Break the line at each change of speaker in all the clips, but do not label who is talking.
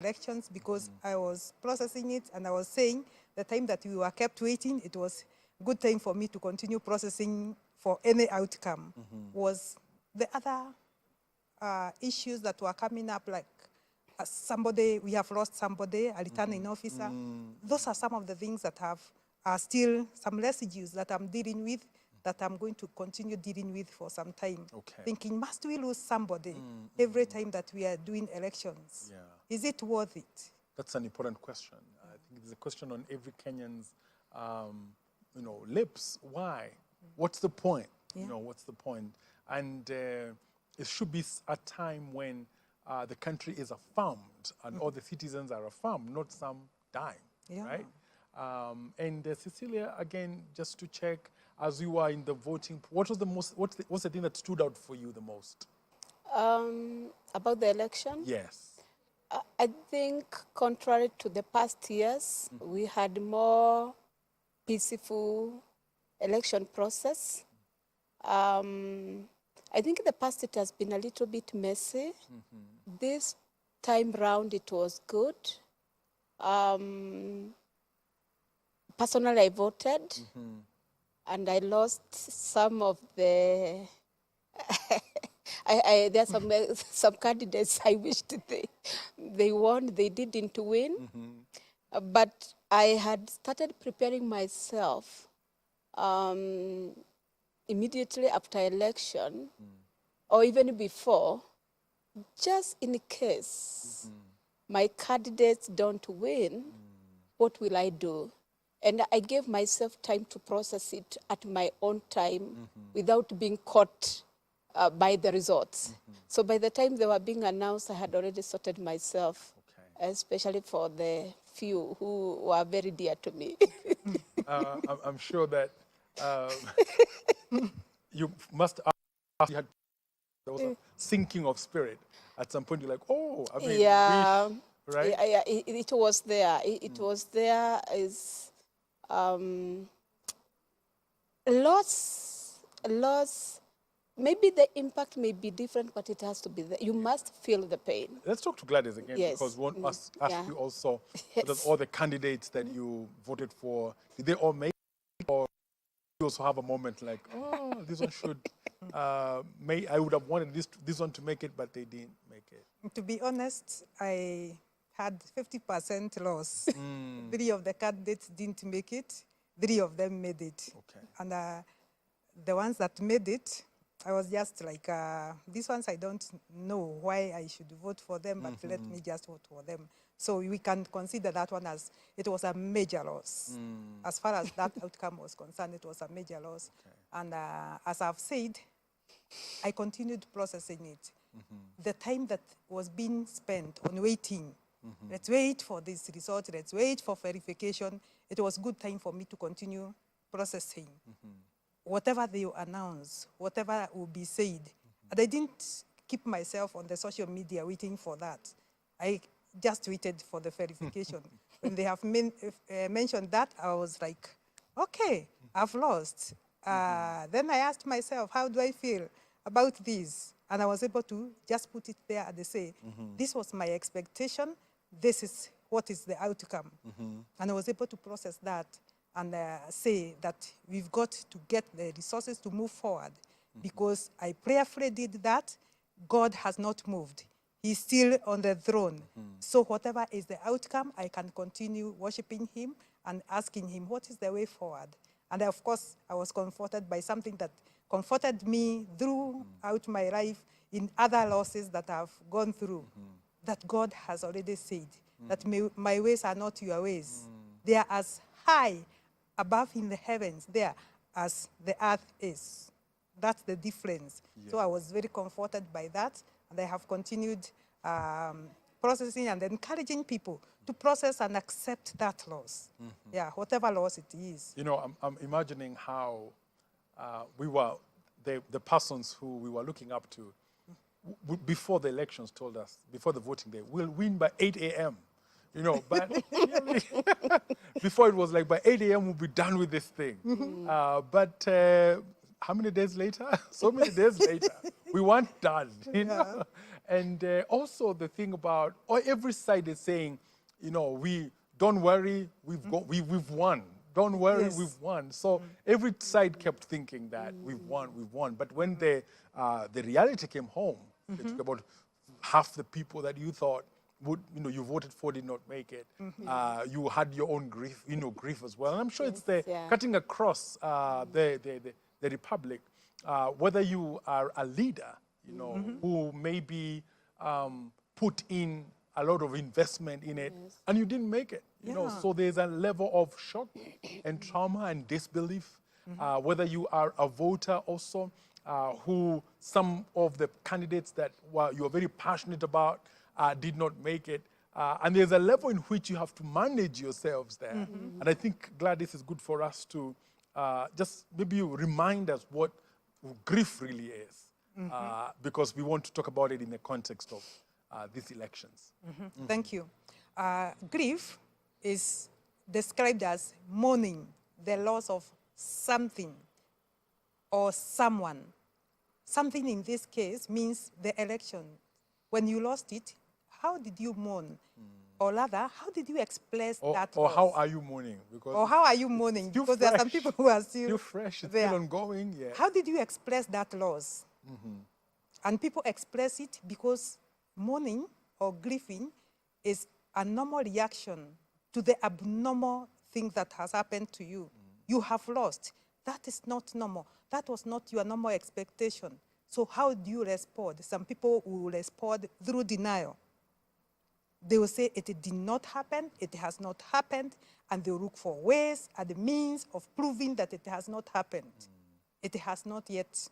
elections because I was processing it and I was saying the time that we were kept waiting, it was good time for me to continue processing for any outcome. Was the other issues that were coming up, like somebody, we have lost somebody, a returning officer. Those are some of the things that are still some residues that I'm dealing with, that I'm going to continue dealing with for some time.
Okay.
Thinking, must we lose somebody every time that we are doing elections?
Yeah.
Is it worth it?
That's an important question. I think it's a question on every Kenyan's, lips. Why? What's the point?
Yeah.
What's the point? And it should be a time when the country is affirmed and all the citizens are affirmed, not some dying,
Yeah.
right? And Cecilia, again, just to check, as you were in the voting, what's the thing that stood out for you the most?
About the election?
Yes.
I think contrary to the past years, we had more peaceful election process. I think in the past it has been a little bit messy. This time round it was good. Personally, I voted and I lost some of the there are some candidates I wished they won, they didn't win. But I had started preparing myself immediately after election, or even before, just in case my candidates don't win, what will I do? And I gave myself time to process it at my own time without being caught by the results. So by the time they were being announced, I had already sorted myself, especially for the few who were very dear to me.
I'm sure that you must have had there was a sinking of spirit at some point. You're like, oh, I mean,
Yeah,
wish, right?
yeah, it was there. It was there. Is loss. Maybe the impact may be different, but it has to be there. You must feel the pain.
Let's talk to Gladys again,
Yes.
because we want us
Yeah.
ask you also,
Yes.
that all the candidates that you voted for, did they all make it, or you also have a moment like, oh, this one should, I would have wanted this one to make it, but they didn't make it.
To be honest, I had 50% loss. 3 of the candidates didn't make it. 3 of them made it.
Okay.
And the ones that made it, I was just like, these ones I don't know why I should vote for them, but let me just vote for them. So we can consider that one as, it was a major loss. As far as that outcome was concerned, it was a major loss.
Okay.
And as I've said, I continued processing it. The time that was being spent on waiting, let's wait for this result, let's wait for verification, it was good time for me to continue processing. Whatever they announce, whatever will be said. And I didn't keep myself on the social media waiting for that. I just waited for the verification. When they have mentioned that, I was like, okay, I've lost. Then I asked myself, how do I feel about this? And I was able to just put it there and say, this was my expectation, this is what is the outcome. And I was able to process that and say that we've got to get the resources to move forward, because I prayerfully did that. God has not moved. He's still on the throne. So whatever is the outcome, I can continue worshiping him and asking him, what is the way forward? And of course, I was comforted by something that comforted me throughout my life in other losses that I've gone through, that God has already said, that my ways are not your ways. They are as high above in the heavens there as the earth is. That's the difference. Yeah. So I was very comforted by that, and I have continued processing and encouraging people to process and accept that loss. Yeah, whatever loss it is.
You know, I'm imagining how the persons who we were looking up to before the elections told us, before the voting day, we'll win by 8 a.m. You know, but before it was like by 8 a.m. we'll be done with this thing. But how many days later? So many days later, we weren't done, you know? And also the thing about, or every side is saying, you know, we don't worry, we've won. Don't worry,
Yes.
we've won. So every side kept thinking that we've won. But when the reality came home, they took about half the people that you thought would, you know, you voted for did not make it. You had your own grief, you know, grief as well. And I'm sure it's the
yeah.
cutting across the republic, whether you are a leader, you know, who maybe put in a lot of investment in it, and you didn't make it. You know,
Yeah.
so there's a level of shock and trauma and disbelief. Whether you are a voter also, who some of the candidates that you are very passionate about did not make it. And there's a level in which you have to manage yourselves there. And I think, Gladys, is good for us to just maybe remind us what grief really is, because we want to talk about it in the context of these elections.
Thank you. Grief is described as mourning the loss of something or someone. Something in this case means the election. When you lost it, how did you mourn? Or rather, how did you express that
Or
loss?
how are you mourning? Because
Or how are you mourning?
still
Because there are some
fresh.
people who are still
fresh, it's
there.
still ongoing. Yeah.
How did you express that loss? And people express it because mourning or grieving is a normal reaction to the abnormal thing that has happened to you. You have lost. That is not normal. That was not your normal expectation. So how do you respond? Some people will respond through denial. They will say it did not happen, it has not happened, and they will look for ways and the means of proving that it has not happened. It has not yet,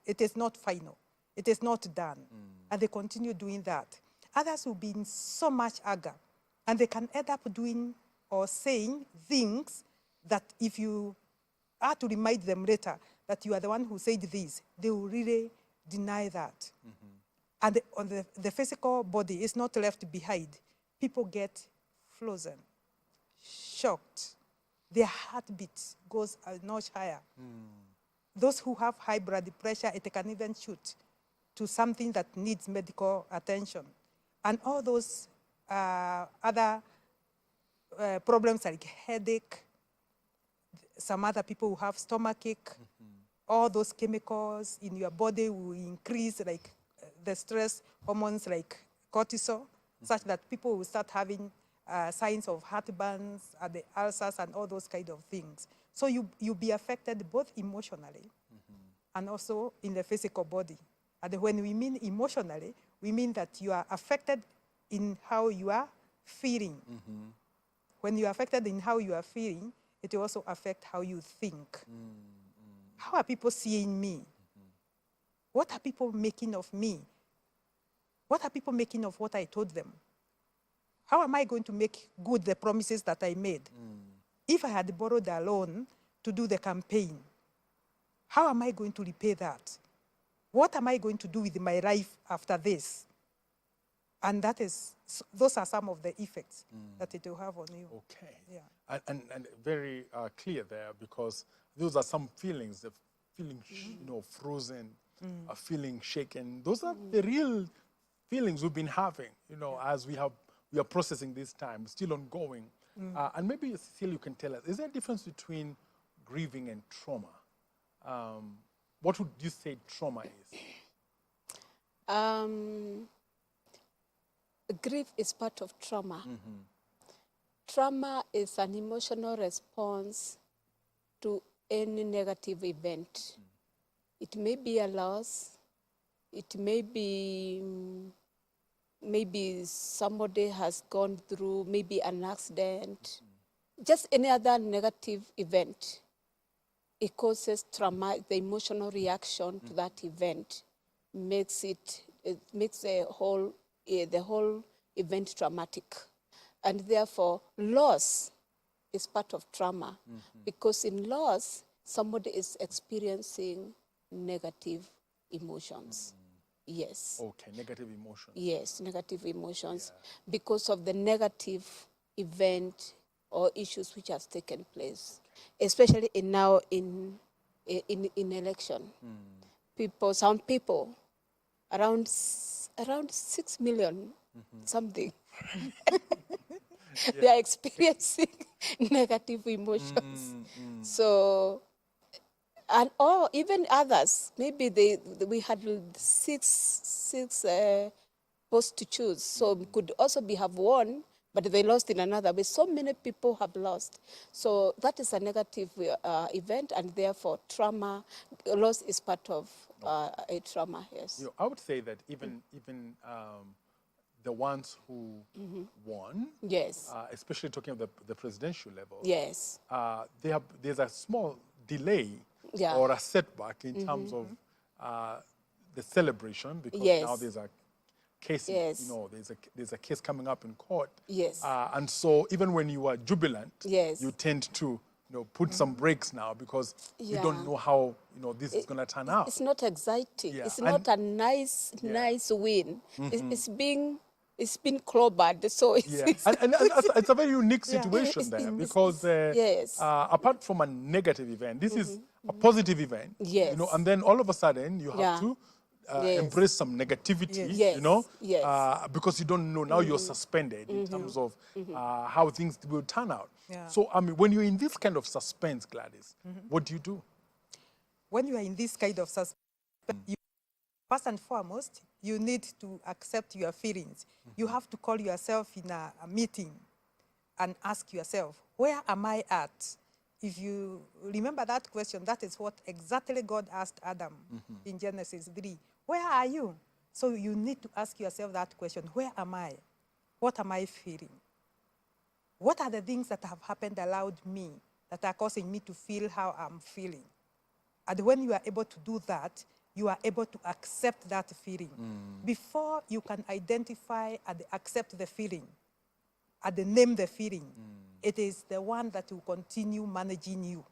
it is not final. It is not done. And they continue doing that. Others will be in so much anger, and they can end up doing or saying things that if you are to remind them later that you are the one who said this, they will really deny that. And on the physical body is not left behind. People get frozen, shocked. Their heartbeat goes a notch higher. Those who have high blood pressure, it can even shoot to something that needs medical attention. And all those other problems like headache, some other people who have stomachache, all those chemicals in your body will increase, like the stress hormones like cortisol, such that people will start having signs of heartburns and the ulcers and all those kind of things. So you'll be affected both emotionally and also in the physical body. And when we mean emotionally, we mean that you are affected in how you are feeling. When you are affected in how you are feeling, it will also affect how you think. How are people seeing me? What are people making of me? What are people making of what I told them? How am I going to make good the promises that I made? If I had borrowed a loan to do the campaign, how am I going to repay that? What am I going to do with my life after this? And those are some of the effects that it will have on you.
Okay.
Yeah.
And very clear there, because those are some feelings, the feeling frozen, feeling shaken. Those are the real feelings we've been having, as we are processing this time, still ongoing. And maybe, Cecilia, you can tell us, is there a difference between grieving and trauma? What would you say trauma is?
Grief is part of trauma. Trauma is an emotional response to any negative event. It may be a loss. It may be maybe somebody has gone through maybe an accident. Just any other negative event. It causes trauma. The emotional reaction to that event makes the whole event traumatic. And therefore, loss is part of trauma, because in loss, somebody is experiencing negative emotions. Yes.
Okay, negative emotions.
Yes, negative emotions, because of the negative event or issues which has taken place, especially now in election. Some people around 6 million something. They are experiencing negative emotions. So, and or even others, maybe we had six posts to choose, so could also have won, but they lost in another way. So many people have lost. So that is a negative event, and therefore trauma, loss is part of a trauma, yes.
You know, I would say that even the ones who won,
Yes,
especially talking of the presidential level,
yes,
there's a small delay
Yeah.
or a setback in terms of the celebration, because
Yes.
now there's a case,
Yes.
you know, there's a case coming up in court.
Yes.
And so even when you are jubilant,
Yes.
you tend to, you know, put some brakes now, because you don't
Yeah.
know how, you know, this is going to turn out.
It's not exciting.
Yeah,
It's
and-
not a nice win. It's been clobbered. So it's,
Yeah, and it's a very unique situation there, because
yes.
apart from a negative event, this is a positive event. You know,
Yes.
and then all of a sudden you have
Yeah.
to
Yes.
embrace some negativity.
Yes.
You know,
Yes.
because you don't know now, you're suspended in terms of how things will turn out.
Yeah.
So I mean, when you're in this kind of suspense, Gladys, what do you do?
When you are in this kind of suspense, first and foremost, you need to accept your feelings. You have to call yourself in a meeting and ask yourself, where am I at? If you remember that question, that is what exactly God asked Adam in Genesis 3. Where are you? So you need to ask yourself that question. Where am I? What am I feeling? What are the things that have happened allowed me, that are causing me to feel how I'm feeling? And when you are able to do that, you are able to accept that feeling. Before you can identify and accept the feeling, and name the feeling, it is the one that will continue managing you.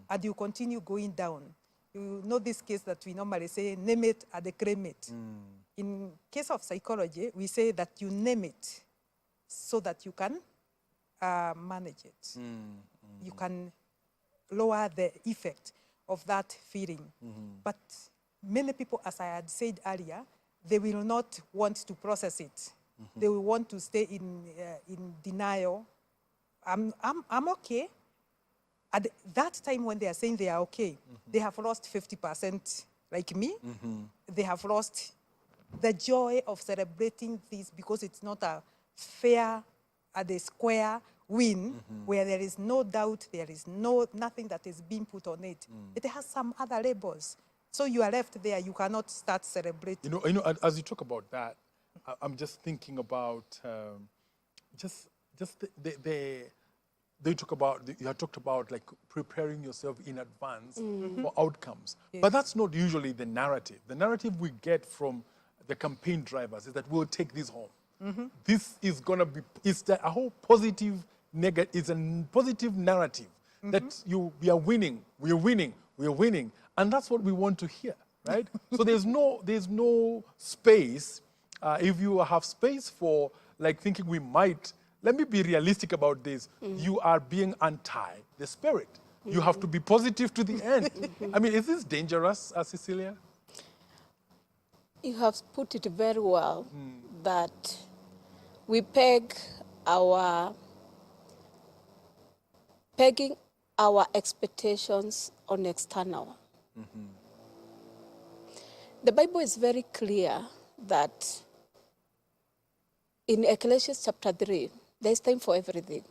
And you continue going down. You know this case that we normally say, name it and claim it. In case of psychology, we say that you name it so that you can manage it. You can lower the effect of that feeling. But many people, as I had said earlier, they will not want to process it. They will want to stay in denial. I'm okay. At that time when they are saying they are okay, they have lost 50% like me. They have lost the joy of celebrating this, because it's not a fair, at the square win, where there is no doubt, there is nothing that is being put on it. It has some other labels. So you are left there, you cannot start celebrating.
You know, as you talk about that, I'm just thinking about just they talk about, you have talked about like preparing yourself in advance for outcomes. But that's not usually the narrative. The narrative we get from the campaign drivers is that we'll take this home. This is going to be, a whole positive, it's a positive narrative that we are winning, we are winning, we are winning. And that's what we want to hear, right? So there's no space, if you have space for like thinking we might, let me be realistic about this. You are being anti the spirit. You have to be positive to the end. I mean, is this dangerous, Cecilia?
You have put it very well, that we pegging our expectations on external. The Bible is very clear that in Ecclesiastes chapter 3, there's time for everything.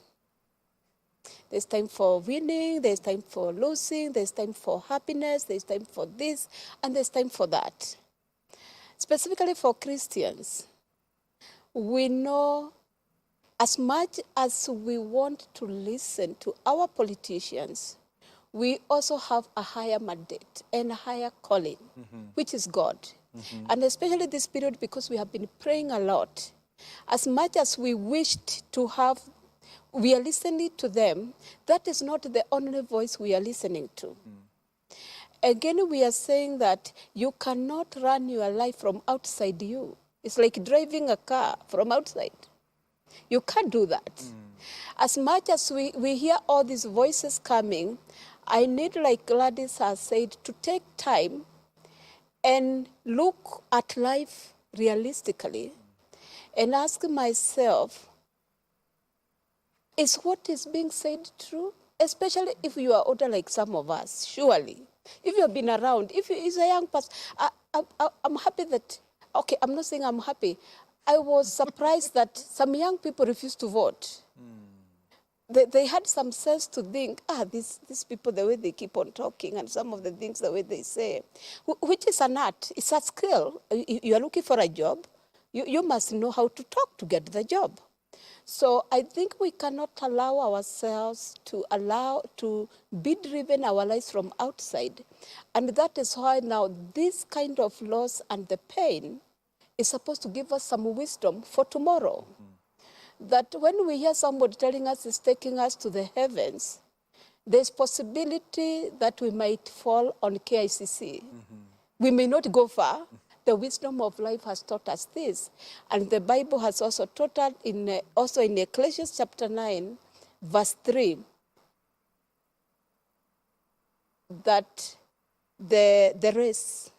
There's time for winning, there's time for losing, there's time for happiness, there's time for this, and there's time for that. Specifically for Christians, we know as much as we want to listen to our politicians, we also have a higher mandate and a higher calling, which is God. And especially this period, because we have been praying a lot, as much as we wished to have, we are listening to them, that is not the only voice we are listening to. Again, we are saying that you cannot run your life from outside you. It's like driving a car from outside. You can't do that. As much as we hear all these voices coming, I need, like Gladys has said, to take time and look at life realistically and ask myself, is what is being said true? Especially if you are older like some of us, surely. If you have been around, if you is a young person, I'm happy that, okay, I'm not saying I'm happy. I was surprised that some young people refused to vote. They had some sense to think, these people, the way they keep on talking and some of the things, the way they say, which is an art, it's a skill. You are looking for a job, you must know how to talk to get the job. So I think we cannot allow ourselves to be driven our lives from outside. And that is why now this kind of loss and the pain is supposed to give us some wisdom for tomorrow. That when we hear somebody telling us it's taking us to the heavens, there's possibility that we might fall on KICC. We may not go far. The wisdom of life has taught us this. And the Bible has also taught us also in Ecclesiastes chapter 9, verse 3, that the race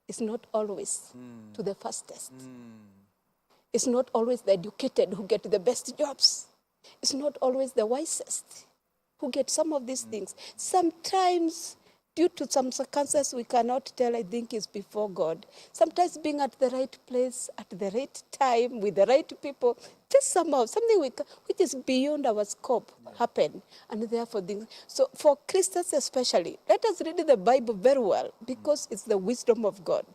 is not always to the fastest. It's not always the educated who get the best jobs. It's not always the wisest who get some of these things. Sometimes, due to some circumstances we cannot tell, I think is before God. Sometimes being at the right place, at the right time, with the right people, just somehow, something which is beyond our scope happen. And therefore, things. So for Christians especially, let us read the Bible very well, because it's the wisdom of God.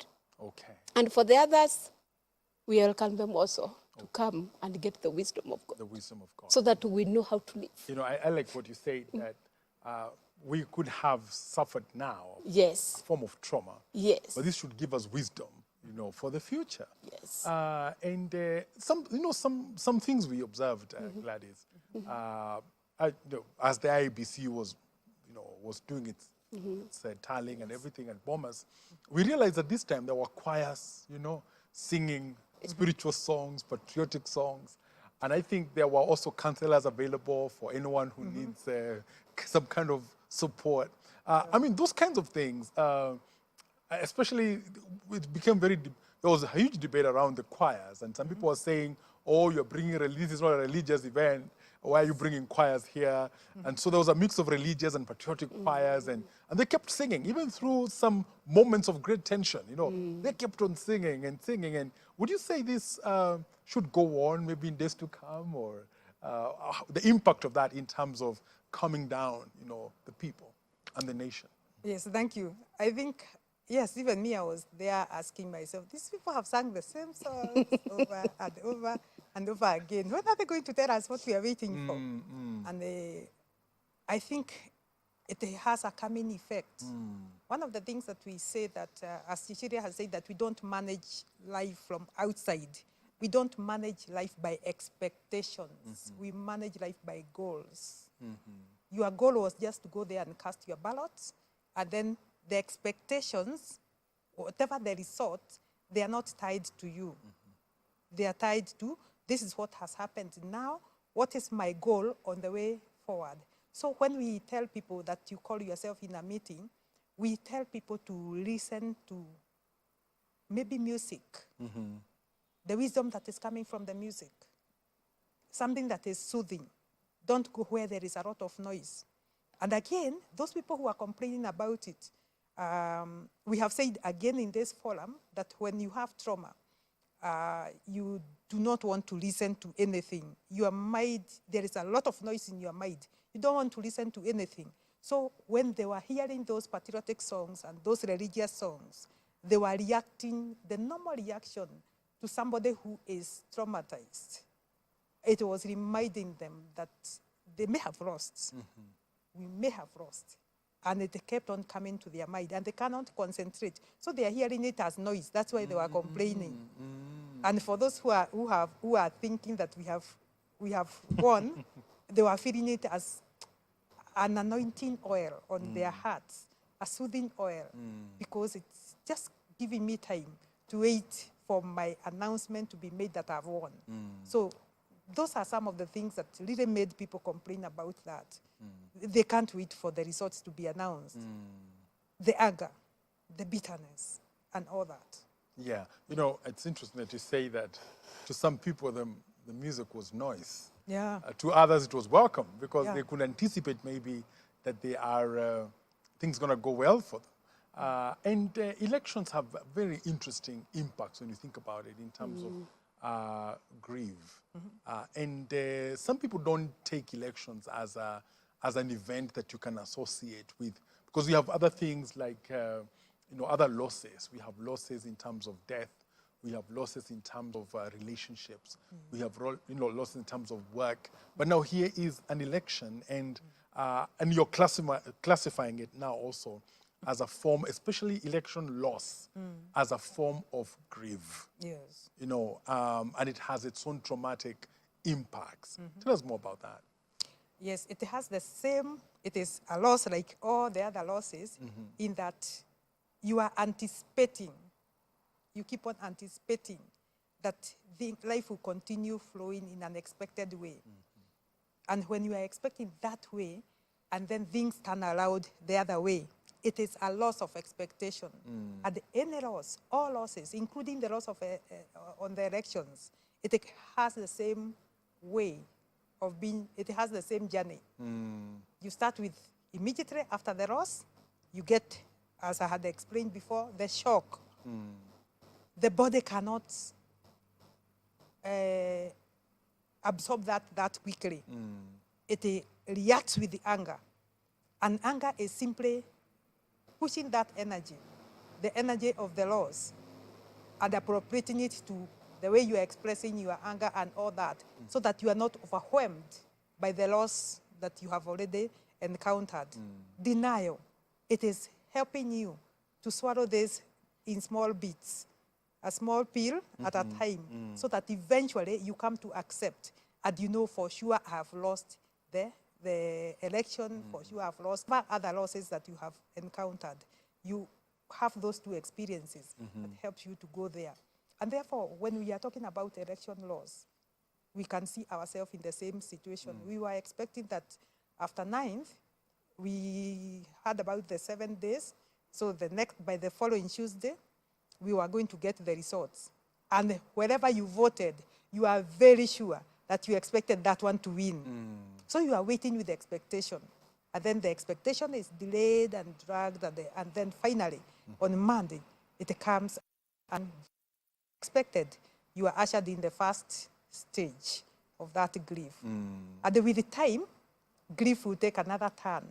Okay.
And for the others, we welcome them also to come and get the wisdom of God.
The wisdom of God.
So that we know how to live.
You know, I like what you said, that we could have suffered now
Yes.
a form of trauma.
Yes.
But this should give us wisdom, you know, for the future.
Yes.
And some things we observed, Gladys, as the IBC was doing its tallying and everything at Bomas, we realized that this time there were choirs, singing spiritual songs, patriotic songs. And I think there were also counselors available for anyone who needs some kind of support. I mean, those kinds of things, especially, it became there was a huge debate around the choirs. And some people were saying, oh, you're bringing this is not a religious event. Why are you bringing choirs here? And so there was a mix of religious and patriotic choirs, and they kept singing, even through some moments of great tension, They kept on singing and singing. And would you say this should go on maybe in days to come, or the impact of that in terms of calming down, the people and the nation?
Yes, thank you. I think, yes, even me, I was there asking myself, these people have sung the same songs over and over and over again. When are they going to tell us what we are waiting for? And I think it has a coming effect. One of the things that we say that, as Cecilia has said, that we don't manage life from outside. We don't manage life by expectations. We manage life by goals. Your goal was just to go there and cast your ballot, and then the expectations, whatever the result, they are not tied to you. They are tied to, this is what has happened now, what is my goal on the way forward? So when we tell people that you call yourself in a meeting, we tell people to listen to maybe music, the wisdom that is coming from the music, something that is soothing. Don't go where there is a lot of noise. And again, those people who are complaining about it, we have said again in this forum that when you have trauma, you do not want to listen to anything. Your mind, there is a lot of noise in your mind. You don't want to listen to anything. So when they were hearing those patriotic songs and those religious songs, they were reacting, the normal reaction to somebody who is traumatized. It was reminding them that they may have lost. We may have lost. And it kept on coming to their mind, and they cannot concentrate. So they are hearing it as noise. That's why they were complaining. And for those who are thinking that we have won, they were feeling it as an anointing oil on their hearts, a soothing oil, because it's just giving me time to wait for my announcement to be made that I've won. So those are some of the things that really made people complain about that. They can't wait for the results to be announced. The anger, the bitterness, and all that.
Yeah, you know, it's interesting that you say that to some people the music was noise.
Yeah.
To others it was welcome because
Yeah.
they could anticipate maybe that they are things going to go well for them. And elections have very interesting impacts when you think about it in terms of grief. And some people don't take elections as an event that you can associate with, because we have other things like you know, other losses. We have losses in terms of death. We have losses in terms of relationships. We have losses in terms of work. But now here is an election, and you're classifying it now also as a form, especially election loss, as a form of grief.
Yes.
You know, and it has its own traumatic impacts. Tell us more about that.
Yes, it has the same, it is a loss like all the other losses in that you are anticipating, you keep on anticipating that the life will continue flowing in an expected way. And when you are expecting that way, and then things turn around the other way, it is a loss of expectation. And any loss, all losses, including the loss of on the elections, it has the same way of being, it has the same journey. You start with immediately after the loss, you get, as I had explained before, the shock. The body cannot absorb that quickly. It reacts with the anger. And anger is simply pushing that energy, the energy of the loss, and appropriating it to the way you are expressing your anger and all that, so that you are not overwhelmed by the loss that you have already encountered. Denial, it is helping you to swallow this in small bits, a small pill at a time, so that eventually you come to accept, and you know for sure I have lost the election, for sure I have lost other losses that you have encountered. You have those two experiences that helps you to go there. And therefore, when we are talking about election loss, we can see ourselves in the same situation. We were expecting that after 9th, we had about the 7 days. So by the following Tuesday, we were going to get the results. And wherever you voted, you are very sure that you expected that one to win. So you are waiting with expectation. And then the expectation is delayed and dragged, and then finally, on Monday, it comes and expected, you are ushered in the first stage of that grief. And with the time, grief will take another turn.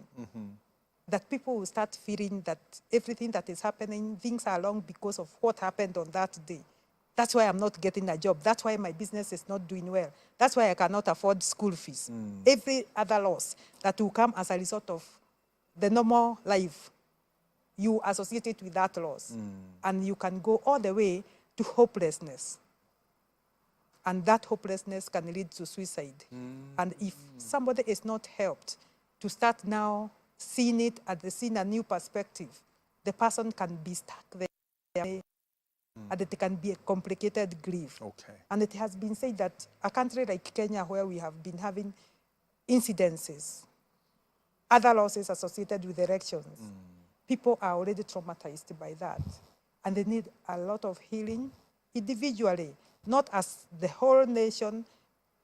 That people will start feeling that everything that is happening, things are wrong because of what happened on that day. That's why I'm not getting a job. That's why my business is not doing well. That's why I cannot afford school fees. Every other loss that will come as a result of the normal life, you associate it with that loss. And you can go all the way to hopelessness. And that hopelessness can lead to suicide. And if somebody is not helped to start now seeing it and seeing a new perspective, the person can be stuck there. And it can be a complicated grief.
Okay.
And it has been said that a country like Kenya, where we have been having incidences, other losses associated with elections, people are already traumatized by that. And they need a lot of healing individually, not as the whole nation.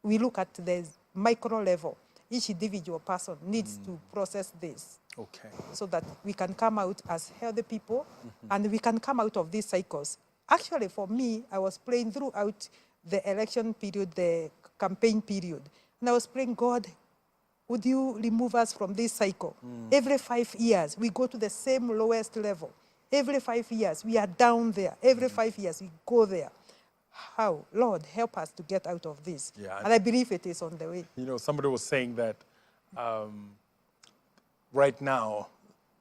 We look at the micro level. Each individual person needs to process this.
Okay.
So that we can come out as healthy people, and we can come out of these cycles. Actually, for me, I was praying throughout the election period, the campaign period. And I was praying, God, would you remove us from this cycle? Every 5 years, we go to the same lowest level. Every 5 years, we are down there. Every 5 years, we go there. How? Lord, help us to get out of this.
Yeah.
And I believe it is on the way.
You know, somebody was saying that right now,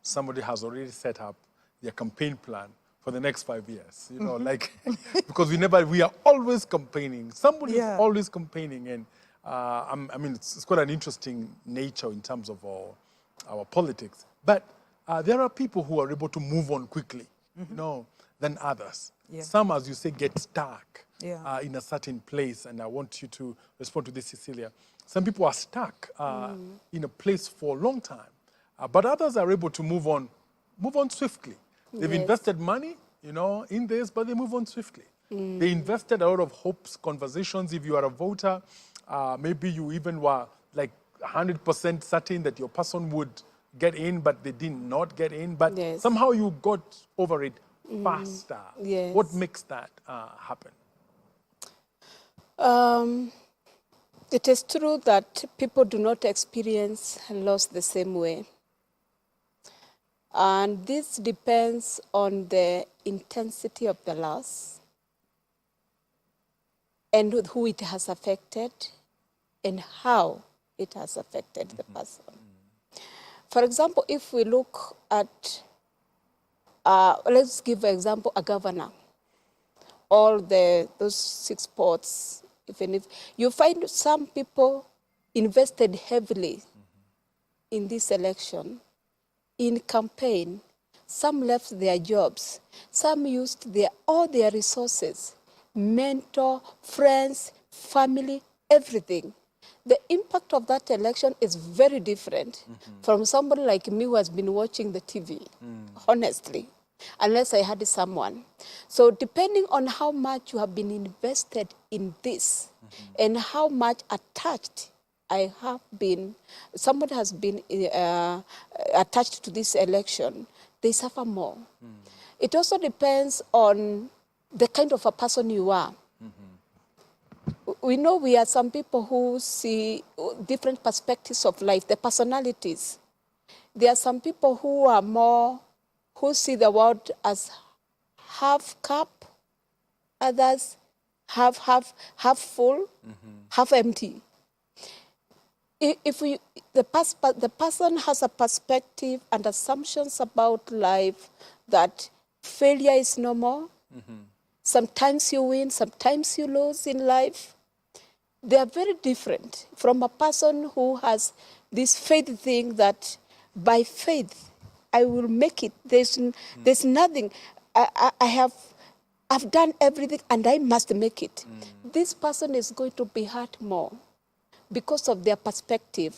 somebody has already set up their campaign plan for the next 5 years. You know, like, because we are always campaigning. Somebody is always campaigning. And I mean, it's quite an interesting nature in terms of our politics. But there are people who are able to move on quickly, you know, than others.
Yeah.
Some, as you say, get stuck
Yeah.
in a certain place. And I want you to respond to this, Cecilia. Some people are stuck in a place for a long time. But others are able to move on swiftly. They've
Yes.
invested money in this, but they move on swiftly. They invested a lot of hopes, conversations. If you are a voter, maybe you even were like 100% certain that your person would get in, but they did not get in. But
Yes.
somehow you got over it faster.
Yes.
What makes that happen?
It is true that people do not experience loss the same way. And this depends on the intensity of the loss and who it has affected and how it has affected the person. For example, if we look at, let's give an example, a governor, all those 6 ports, even if you find some people invested heavily in this election, in campaign, some left their jobs, some used all their resources, mentor, friends, family, everything. The impact of that election is very different from somebody like me who has been watching the TV, honestly, unless I had someone. So depending on how much you have been invested in this and how much attached I have been, somebody has been attached to this election, they suffer more. It also depends on the kind of a person you are. We know we are some people who see different perspectives of life, the personalities. There are some people who are more, who see the world as half cup, others half full, half empty. If the person has a perspective and assumptions about life that failure is normal, sometimes you win, sometimes you lose in life, they are very different from a person who has this faith thing that by faith I will make it. There's nothing. I've done everything and I must make it. This person is going to be hurt more because of their perspective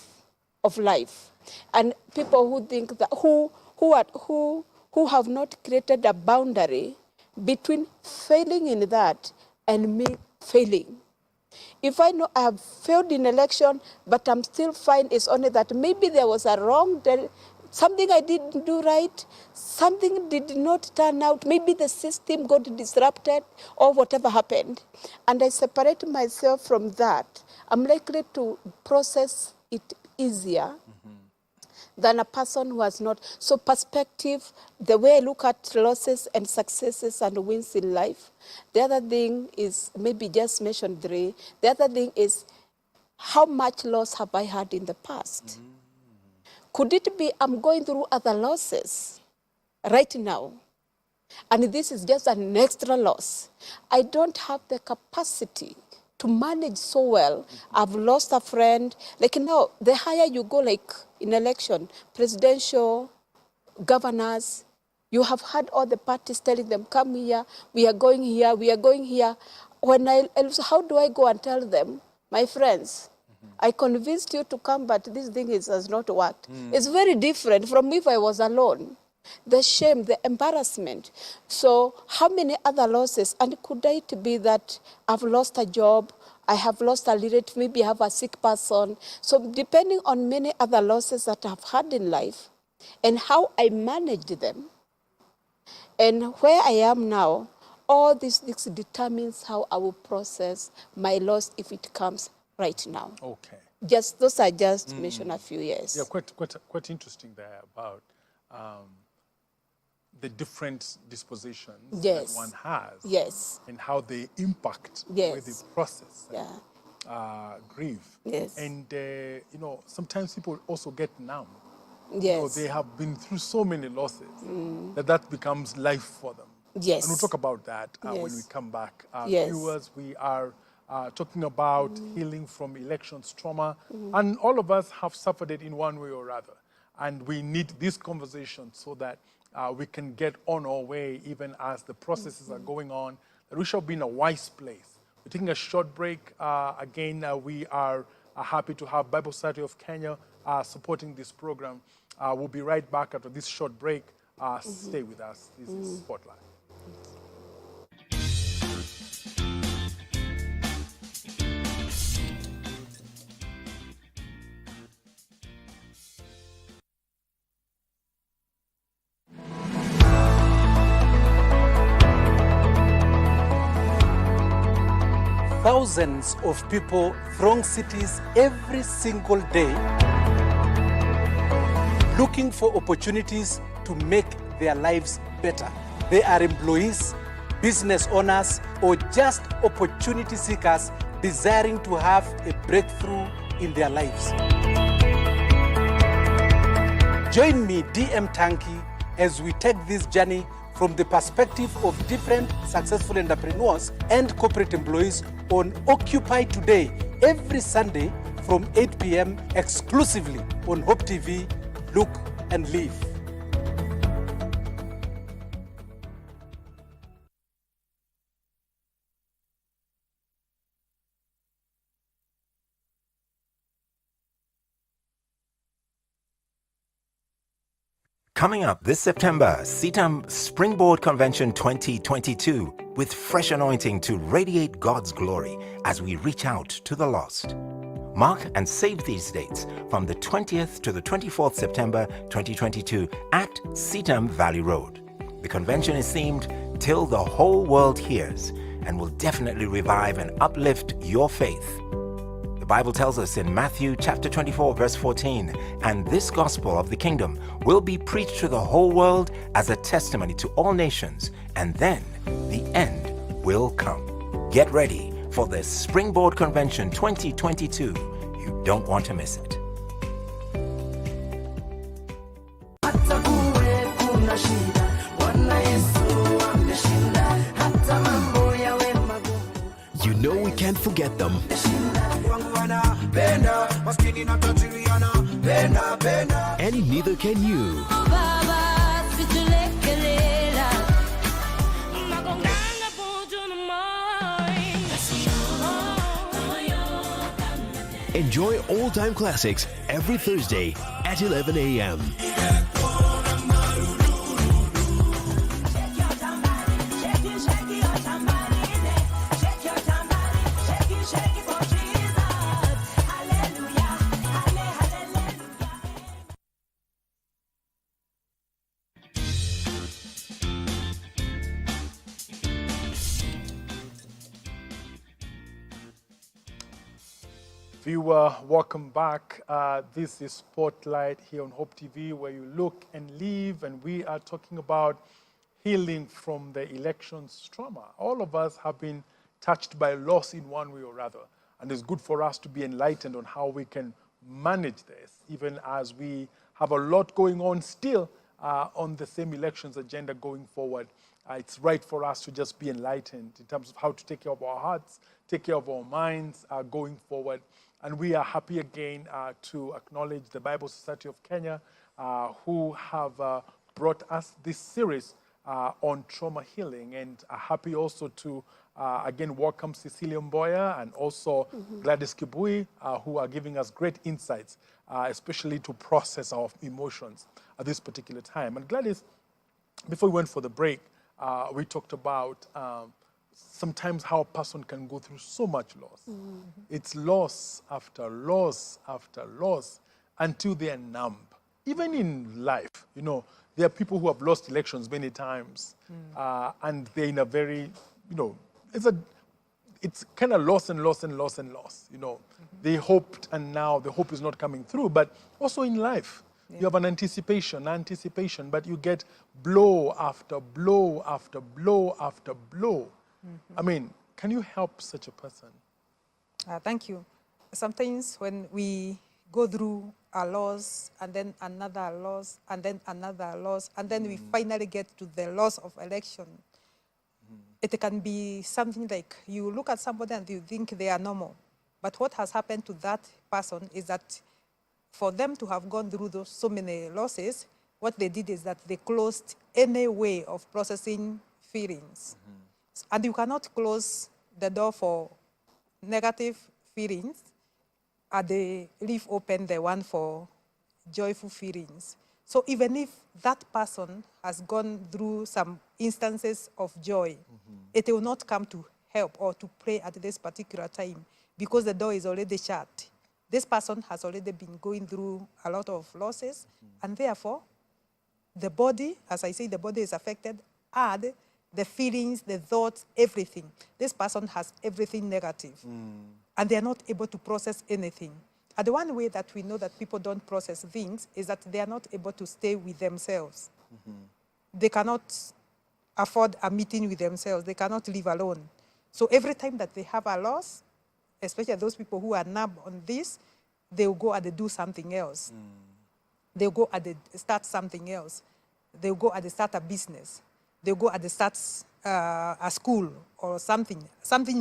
of life. And people who think that who have not created a boundary between failing in that and me failing. If I know I have failed in election, but I'm still fine, it's only that maybe there was a wrong, something I didn't do right, something did not turn out, maybe the system got disrupted or whatever happened. And I separate myself from that. I'm likely to process it easier than a person who has not. So perspective, the way I look at losses and successes and wins in life. The other thing is, maybe just mention 3. The other thing is, how much loss have I had in the past? Could it be I'm going through other losses right now? And this is just an extra loss. I don't have the capacity to manage so well. I've lost a friend. Like now, the higher you go, like in election, presidential, governors, you have had all the parties telling them, come here, we are going here, we are going here. How do I go and tell them, my friends, I convinced you to come, but this thing has not worked. It's very different from if I was alone. The shame, the embarrassment. So how many other losses? And could it be that I've lost a job, I have lost a relative, maybe I have a sick person. So depending on many other losses that I've had in life and how I managed them and where I am now, all these things determines how I will process my loss if it comes right now.
Okay.
Those are just mention a few years.
Yeah, quite interesting there about the different dispositions that one has.
Yes.
And how they impact
Yes.
with the process.
Yeah.
Grief.
Yes.
And, sometimes people also get numb.
Yes.
They have been through so many losses that becomes life for them.
Yes.
And we'll talk about that when we
Yes.
come back.
Yes.
Viewers, we are talking about healing from elections trauma. And all of us have suffered it in one way or other. And we need this conversation so that we can get on our way even as the processes are going on, that we shall be in a wise place. We're taking a short break. Again, we are happy to have Bible Society of Kenya supporting this program. We'll be right back after this short break. Stay with us. This is Spotlight.
thousands of people throng cities every single day looking for opportunities to make their lives better. They are employees, business owners, or just opportunity seekers desiring to have a breakthrough in their lives. Join me, DM Tanki, as we take this journey from the perspective of different successful entrepreneurs and corporate employees on Occupy Today, every Sunday from 8 p.m. exclusively on Hope TV. Look and live.
Coming up this September, CITAM Springboard Convention 2022 with fresh anointing to radiate God's glory as we reach out to the lost. Mark and save these dates from the 20th to the 24th September 2022 at CITAM Valley Road. The convention is themed Till the Whole World Hears and will definitely revive and uplift your faith. The Bible tells us in Matthew chapter 24 verse 14, and this gospel of the kingdom will be preached to the whole world as a testimony to all nations, and then the end will come. Get ready for the Springboard Convention 2022. You don't want to miss it.
You know we can't forget them. And neither can you. Enjoy old-time classics every Thursday at 11 a.m.
Viewer, welcome back. This is Spotlight here on Hope TV, where you look and live, and we are talking about healing from the elections trauma. All of us have been touched by loss in one way or other, and it's good for us to be enlightened on how we can manage this, even as we have a lot going on still on the same elections agenda going forward. It's right for us to just be enlightened in terms of how to take care of our hearts, take care of our minds going forward. And we are happy again to acknowledge the Bible Society of Kenya, who have brought us this series on trauma healing. And happy also to, again, welcome Cecilia Mboya and also Gladys Kibui, who are giving us great insights, especially to process our emotions at this particular time. And Gladys, before we went for the break, we talked about sometimes how a person can go through so much loss. It's loss after loss after loss until they are numb. Even in life, you know, there are people who have lost elections many times, and they're in a very, you know, it's kind of loss and loss and loss and loss. You know, they hoped, and now the hope is not coming through. But also in life, you have an anticipation, but you get blow after blow after blow after blow. I mean, can you help such a person?
Thank you. Sometimes when we go through a loss, and then another loss, and then another loss, and then we finally get to the loss of election, it can be something like you look at somebody and you think they are normal. But what has happened to that person is that for them to have gone through those so many losses, what they did is that they closed any way of processing feelings. And you cannot close the door for negative feelings, and they leave open the one for joyful feelings. So even if that person has gone through some instances of joy, it will not come to help or to pray at this particular time because the door is already shut. This person has already been going through a lot of losses, and therefore, the body, as I say, the body is affected, and the feelings, the thoughts, everything. This person has everything negative, and they're not able to process anything. And the one way that we know that people don't process things is that they are not able to stay with themselves. They cannot afford a meeting with themselves. They cannot live alone. So every time that they have a loss, especially those people who are numb on this, they will go and they do something else. They'll go and they start something else. They'll go and they start a business. They'll go and they start a school or something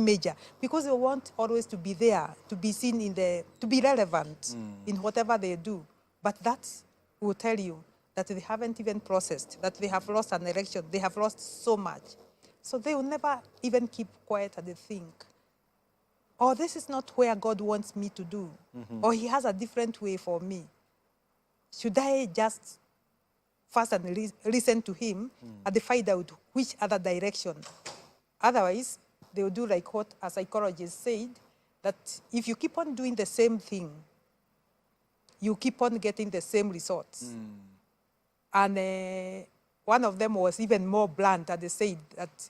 major, because they want always to be there, to be seen to be relevant in whatever they do. But that will tell you that they haven't even processed, that they have lost an election, they have lost so much. So they will never even keep quiet and they think, oh, this is not where God wants me to do, or he has a different way for me. Should I just fast and listen to him and find out which other direction? Otherwise, they will do like what a psychologist said, that if you keep on doing the same thing, you keep on getting the same results. And one of them was even more blunt, and they said that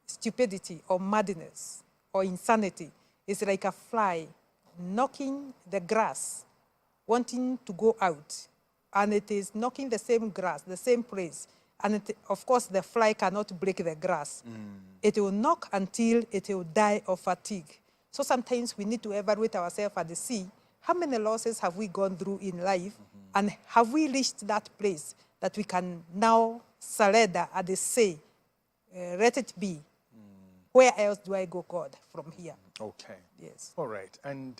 stupidity or madness or insanity is like a fly knocking the grass, wanting to go out. And it is knocking the same grass, the same place. And of course, the fly cannot break the grass. It will knock until it will die of fatigue. So sometimes we need to evaluate ourselves and see how many losses have we gone through in life, and have we reached that place that we can now surrender and say, let it be. Where else do I go, God, from here?
Okay.
Yes.
All right. And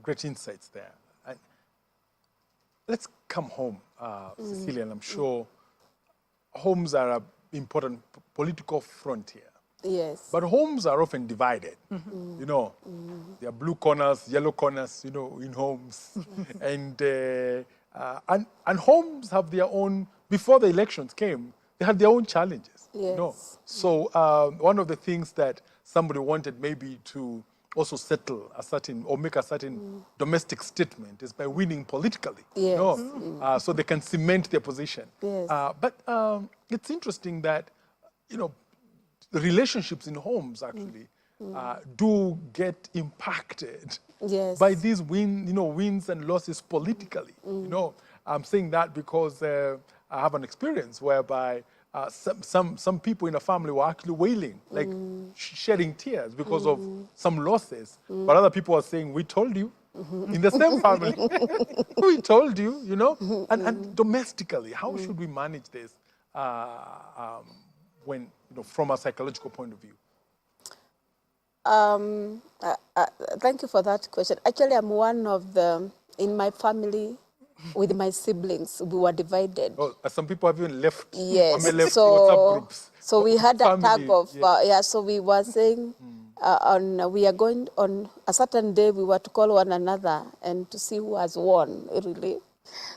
great insights there. And let's come home, Cecilia, and I'm sure homes are an important political frontier.
Yes.
But homes are often divided. You know, there are blue corners, yellow corners, you know, in homes. And homes have their own, before the elections came, they had their own challenges.
Yes.
You know? So one of the things that somebody wanted maybe to also settle a certain, or make a certain domestic statement is by winning politically.
Yes.
You know? So they can cement their position.
Yes.
But it's interesting that, you know, the relationships in homes actually do get impacted
Yes.
by these wins and losses politically. You know, I'm saying that because I have an experience whereby some people in a family were actually wailing, like shedding tears because of some losses. But other people are saying, we told you, in the same family, we told you, you know. And domestically, how should we manage this when, you know, from a psychological point of view?
Thank you for that question. Actually, I'm one of the, in my family, with my siblings, we were divided.
Oh, some people have even left.
Yes.
Left WhatsApp groups.
So we had
Family,
a tag of,
yeah.
so we were saying, we are going on a certain day, we were to call one another and to see who has won, really.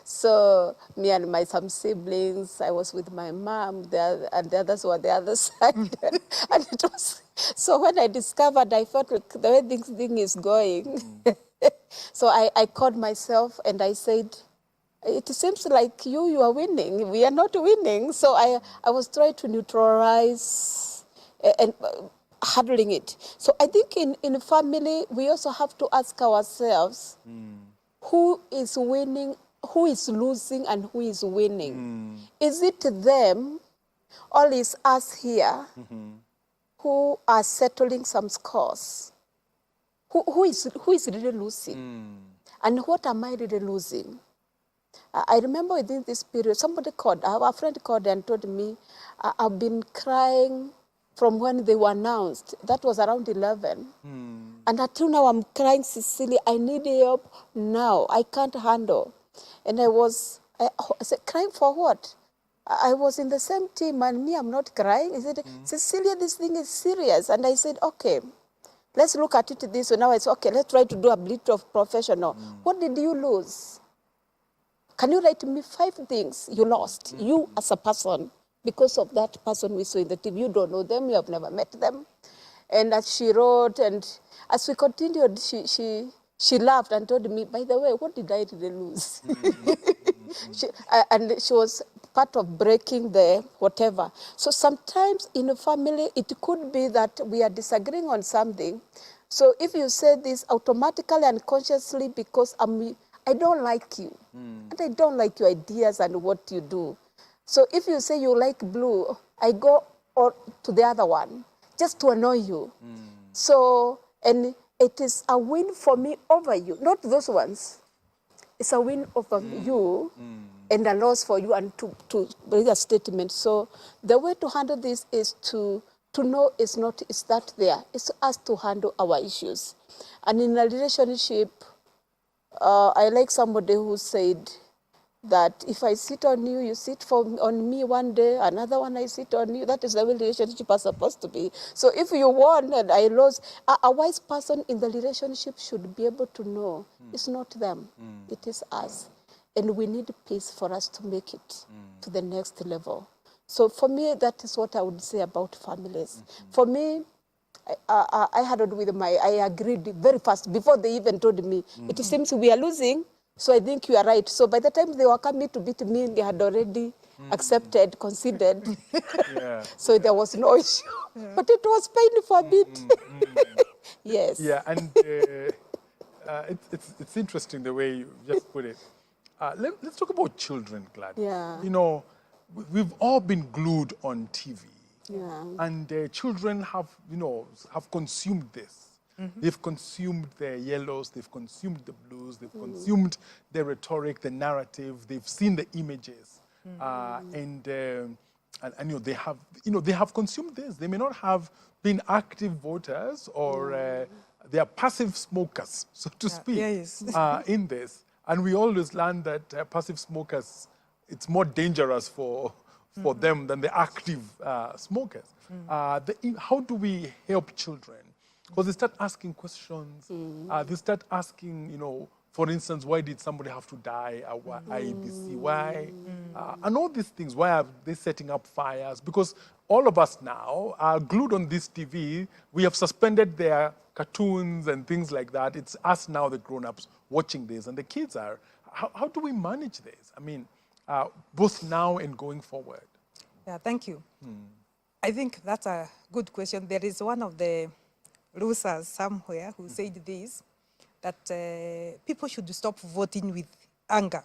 So me and some siblings, I was with my mom, and the others were the other side. And it was, so when I discovered, I felt like the way this thing is going. So I called myself and I said, it seems like you are winning. We are not winning. So I was trying to neutralize and handling it. So I think in family, we also have to ask ourselves, who is winning, who is losing, and who is winning? Is it them, or is us here who are settling some scores? Who is really losing? And what am I really losing? I remember within this period, somebody called, a friend called and told me, I've been crying from when they were announced. That was around 11. And until now, I'm crying, Cecilia, I need help now. I can't handle. And I said, crying for what? I was in the same team, and me, I'm not crying. He said, Cecilia, this thing is serious. And I said, okay, let's look at it this way. Now it's okay, let's try to do a bit of professional. What did you lose? Can you write me 5 things you lost, you as a person, because of that person we saw in the TV? You don't know them, you have never met them. And as she wrote, and as we continued, she laughed and told me, by the way, what did I really lose? And she was part of breaking the whatever. So sometimes in a family, it could be that we are disagreeing on something. So if you say this automatically and consciously because I don't like you, and I don't like your ideas and what you do. So if you say you like blue, I go to the other one just to annoy you. So, and it is a win for me over you, not those ones. It's a win over you and a loss for you, and to bring a statement. So the way to handle this is to know it's that there. It's us to handle our issues. And in a relationship, I like somebody who said that if I sit on you, you sit on me one day, another one I sit on you. That is the way relationship is supposed to be. So if you won and I lost, a wise person in the relationship should be able to know it's not them, it is us. And we need peace for us to make it to the next level. So for me, that is what I would say about families. For me, I had with I agreed very fast before they even told me. It seems we are losing, so I think you are right. So by the time they were coming to beat me, they had already accepted, considered. So there was no issue. But it was painful for a bit. Yes.
Yeah, and it's interesting the way you just put it. Let's talk about children, Gladys.
Yeah.
You know, we've all been glued on TV.
Yeah.
And children have consumed this. They've consumed the yellows, they've consumed the blues, they've consumed the rhetoric, the narrative, they've seen the images. And they have consumed this. They may not have been active voters or they are passive smokers, so to speak, in this. And we always learn that passive smokers, it's more dangerous for them than the active smokers. How do we help children? Because they start asking questions. They start asking, for instance, why did somebody have to die? IEBC, why? And all these things, why are they setting up fires? Because all of us now are glued on this TV. We have suspended their cartoons and things like that. It's us now, the grown-ups, watching this. And the kids are, how do we manage this? I mean, both now and going forward?
Yeah, thank you. I think that's a good question. There is one of the losers somewhere who said this, that people should stop voting with anger.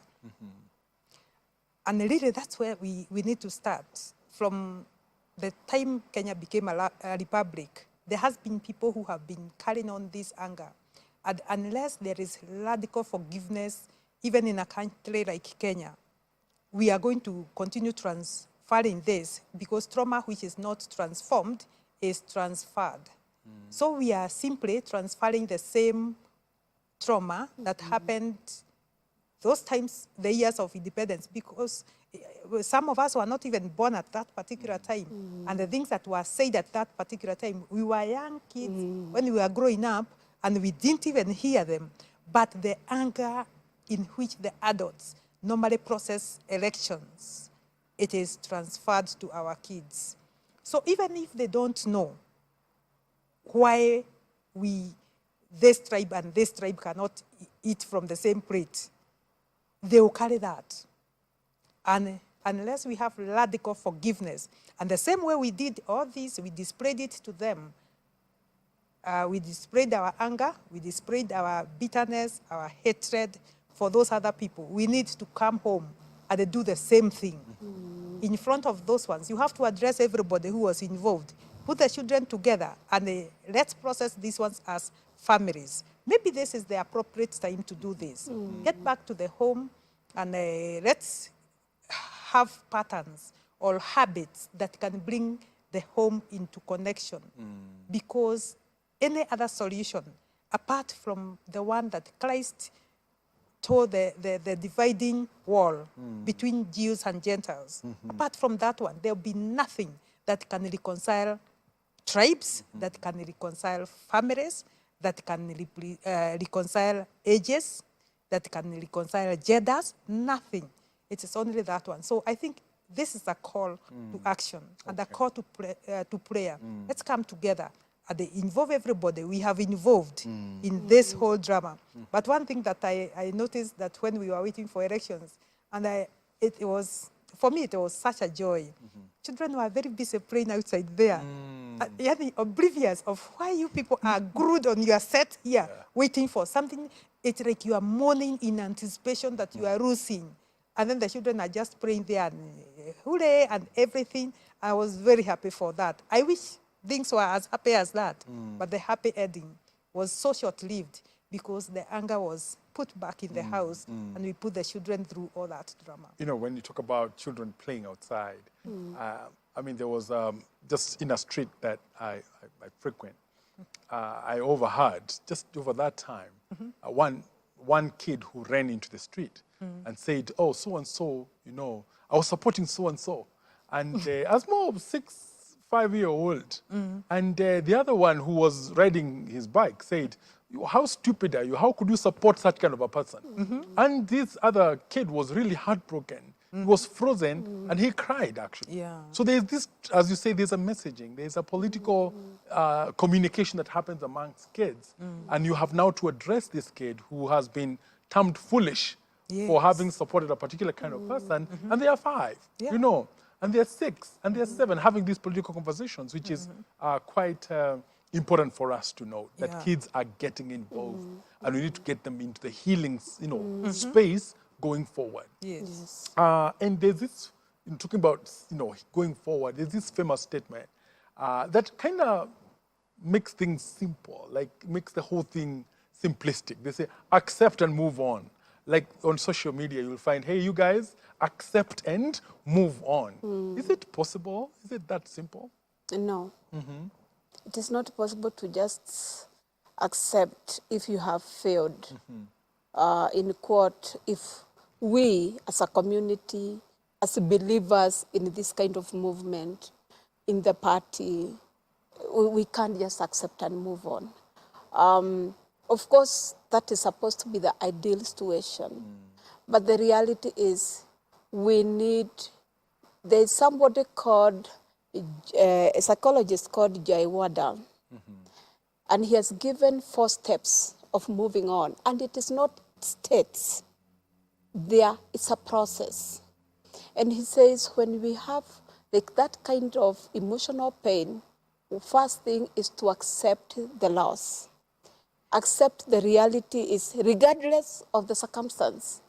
And really, that's where we need to start. From the time Kenya became a republic, there has been people who have been carrying on this anger. And unless there is radical forgiveness, even in a country like Kenya, we are going to continue transferring this, because trauma which is not transformed is transferred. So we are simply transferring the same trauma that happened those times, the years of independence, because some of us were not even born at that particular time. And the things that were said at that particular time, we were young kids when we were growing up, and we didn't even hear them. But the anger in which the adults normally process elections, it is transferred to our kids. So even if they don't know why this tribe and this tribe cannot eat from the same plate, they will carry that. And unless we have radical forgiveness, and the same way we did all this, we displayed it to them. We displayed our anger, we displayed our bitterness, our hatred for those other people. We need to come home and do the same thing. In front of those ones, you have to address everybody who was involved. Put the children together, and let's process these ones as families. Maybe this is the appropriate time to do this. Get back to the home, and let's have patterns or habits that can bring the home into connection. Because any other solution, apart from the one that Christ told the dividing wall between Jews and Gentiles, apart from that one, there will be nothing that can reconcile tribes, that can reconcile families, that can reconcile ages, that can reconcile genders, nothing. It is only that one. So I think this is a call to action and a call to prayer. Let's come together and involve everybody. We have involved in this whole drama. But one thing that I noticed that when we were waiting for elections, and it was for me, it was such a joy. Children were very busy playing outside there, oblivious of why you people are glued on your set here, waiting for something. It's like you are mourning in anticipation that you are losing. And then the children are just praying there and hooray and everything. I was very happy for that. I wish things were as happy as that, but the happy ending was so short-lived because the anger was put back in the house and we put the children through all that drama.
You know, when you talk about children playing outside, I mean, there was just in a street that I frequent, I overheard just over that time, one kid who ran into the street and said, oh, so-and-so, you know, I was supporting so-and-so. And I was more of 5-year-old. And the other one who was riding his bike said, how stupid are you? How could you support such kind of a person? And this other kid was really heartbroken. He was frozen and he cried, actually.
Yeah.
So there's this, as you say, there's a messaging, there's a political communication that happens amongst kids. And you have now to address this kid who has been termed foolish for having supported a particular kind of person. And they are 5, you know, and they're 6 and they're 7 having these political conversations, which is quite important for us to know that kids are getting involved and we need to get them into the healing, you know, space going forward.
Yes.
And there's this, talking about, you know, going forward, there's this famous statement that kind of makes things simple, like makes the whole thing simplistic. They say, accept and move on. Like on social media, you'll find, hey, you guys, accept and move on. Is it possible? Is it that simple?
No. It is not possible to just accept if you have failed. In quote, if we as a community, as believers in this kind of movement, in the party, we can't just accept and move on. Of course, that is supposed to be the ideal situation. But the reality is there's somebody called, a psychologist called Jay Wardle, and he has given 4 steps of moving on. And it is not states. It's a process. And he says when we have like that kind of emotional pain, the first thing is to accept the loss. Accept the reality is, regardless of the circumstance,